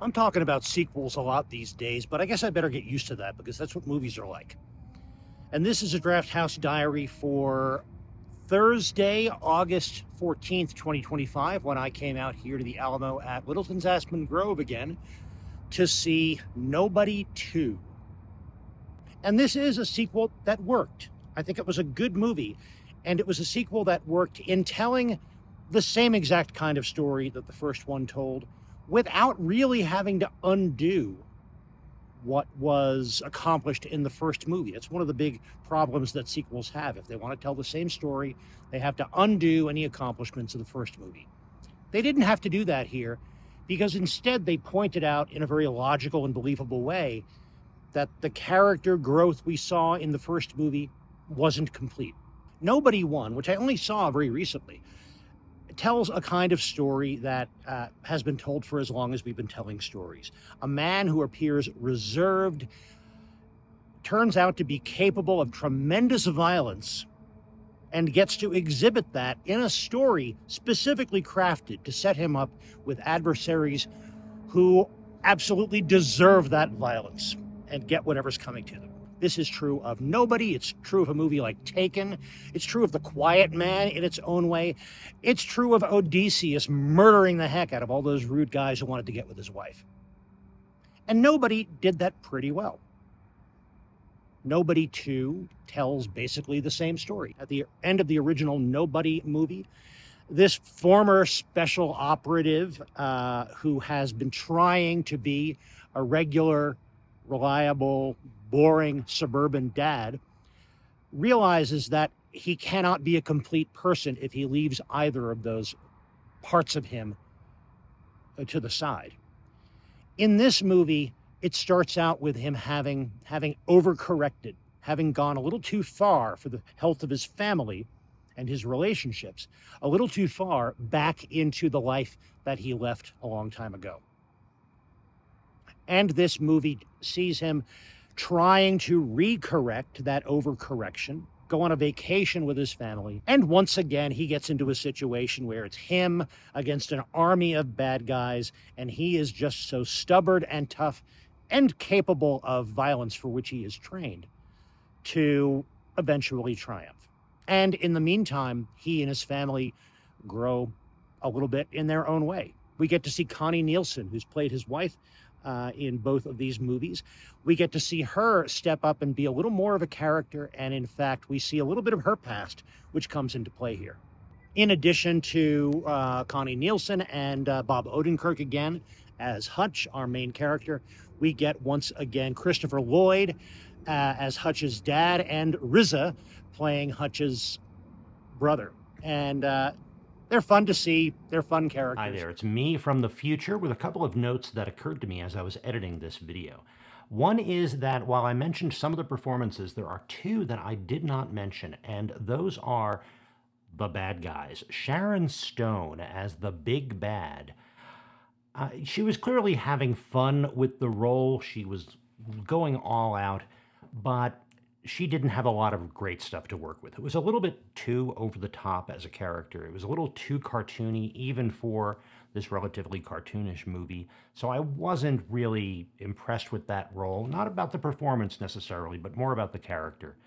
I'm talking about sequels a lot these days, but I guess I better get used to that because that's what movies are like. And this is a Drafthouse Diary for Thursday, August 14th, 2025, when I came out here to the Alamo at Littleton's Aspen Grove again to see Nobody 2. And this is a sequel that worked. I think it was a good movie, and it was a sequel that worked in telling the same exact kind of story that the first one told without really having to undo what was accomplished in the first movie. That's one of the big problems that sequels have. If they want to tell the same story, they have to undo any accomplishments of the first movie. They didn't have to do that here because instead they pointed out in a very logical and believable way that the character growth we saw in the first movie wasn't complete. Nobody Won, which I only saw very recently, tells a kind of story that has been told for as long as we've been telling stories. A man who appears reserved turns out to be capable of tremendous violence and gets to exhibit that in a story specifically crafted to set him up with adversaries who absolutely deserve that violence and get whatever's coming to them. This is true of Nobody. It's true of a movie like Taken. It's true of The Quiet Man in its own way. It's true of Odysseus murdering the heck out of all those rude guys who wanted to get with his wife. And Nobody did that pretty well. Nobody 2 tells basically the same story. At the end of the original Nobody movie, this former special operative who has been trying to be a regular, reliable, boring suburban dad realizes that he cannot be a complete person if he leaves either of those parts of him to the side. In this movie, it starts out with him having overcorrected, having gone a little too far for the health of his family and his relationships, a little too far back into the life that he left a long time ago. And this movie sees him trying to recorrect that overcorrection, go on a vacation with his family, and once again he gets into a situation where it's him against an army of bad guys, and he is just so stubborn and tough and capable of violence for which he is trained to eventually triumph. And in the meantime, he and his family grow a little bit in their own way. We get to see Connie Nielsen, who's played his wife in both of these movies. We get to see her step up and be a little more of a character, and in fact, we see a little bit of her past, which comes into play here. In addition to Connie Nielsen and Bob Odenkirk again as Hutch, our main character, we get once again Christopher Lloyd as Hutch's dad, and Riza playing Hutch's brother. And they're fun to see. They're fun characters. Hi there, it's me from the future with a couple of notes that occurred to me as I was editing this video. One is that while I mentioned some of the performances, there are two that I did not mention, and those are the bad guys. Sharon Stone as the big bad. She was clearly having fun with the role. She was going all out, but she didn't have a lot of great stuff to work with. It was a little bit too over the top as a character. It was a little too cartoony, even for this relatively cartoonish movie. So I wasn't really impressed with that role. Not about the performance necessarily, but more about the character.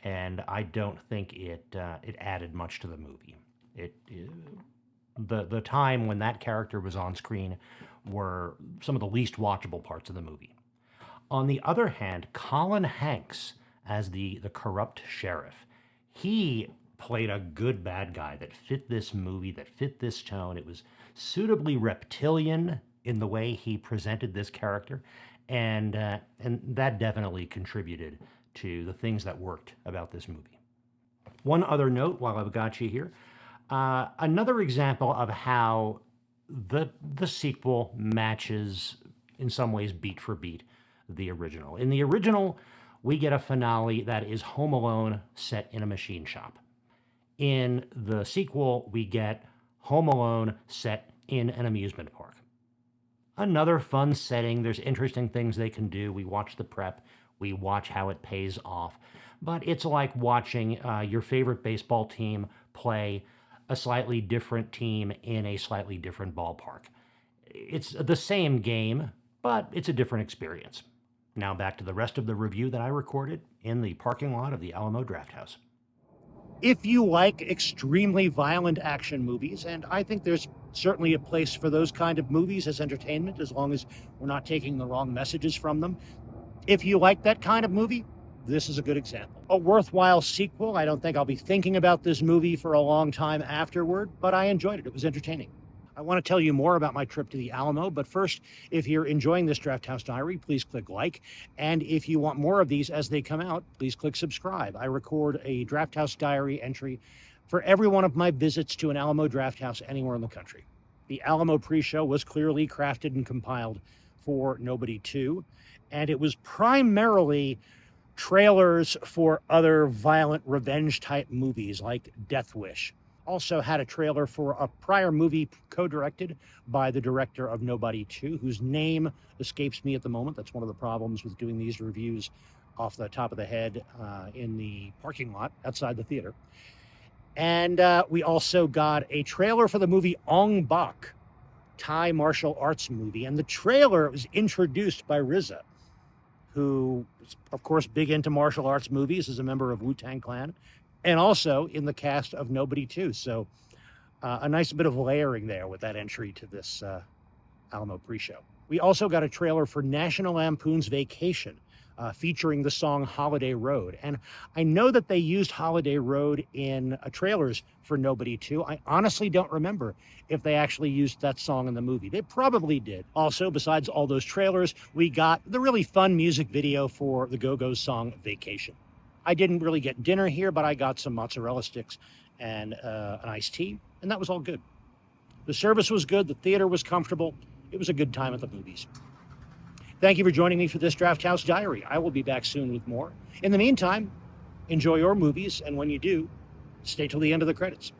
And I don't think it added much to the movie. The time when that character was on screen were some of the least watchable parts of the movie. On the other hand, Colin Hanks as the corrupt sheriff. He played a good bad guy that fit this movie, that fit this tone. It was suitably reptilian in the way he presented this character, and that definitely contributed to the things that worked about this movie. One other note while I've got you here, another example of how the sequel matches, in some ways, beat for beat, the original. In the original, we get a finale that is Home Alone set in a machine shop. In the sequel, we get Home Alone set in an amusement park. Another fun setting. There's interesting things they can do. We watch the prep. We watch how it pays off. But it's like watching your favorite baseball team play a slightly different team in a slightly different ballpark. It's the same game, but it's a different experience. Now back to the rest of the review that I recorded in the parking lot of the Alamo Drafthouse. If you like extremely violent action movies, and I think there's certainly a place for those kind of movies as entertainment, as long as we're not taking the wrong messages from them. If you like that kind of movie, this is a good example. A worthwhile sequel. I don't think I'll be thinking about this movie for a long time afterward, but I enjoyed it. It was entertaining. I want to tell you more about my trip to the Alamo, but first, if you're enjoying this Drafthouse Diary, please click like. And if you want more of these as they come out, please click subscribe. I record a Drafthouse Diary entry for every one of my visits to an Alamo Drafthouse anywhere in the country. The Alamo pre-show was clearly crafted and compiled for Nobody 2, and it was primarily trailers for other violent revenge-type movies like Death Wish. Also had a trailer for a prior movie co-directed by the director of Nobody 2, whose name escapes me at the moment. That's one of the problems with doing these reviews off the top of the head in the parking lot outside the theater. And we also got a trailer for the movie Ong Bak, Thai martial arts movie. And the trailer was introduced by RZA, who is, of course, big into martial arts movies, is a member of Wu-Tang Clan, and also in the cast of Nobody 2. So a nice bit of layering there with that entry to this Alamo pre-show. We also got a trailer for National Lampoon's Vacation, featuring the song Holiday Road. And I know that they used Holiday Road in trailers for Nobody 2. I honestly don't remember if they actually used that song in the movie. They probably did. Also, besides all those trailers, we got the really fun music video for the Go-Go's song Vacation. I didn't really get dinner here, but I got some mozzarella sticks and an iced tea, and that was all good. The service was good. The theater was comfortable. It was a good time at the movies. Thank you for joining me for this Drafthouse Diary. I will be back soon with more. In the meantime, enjoy your movies, and when you do, stay till the end of the credits.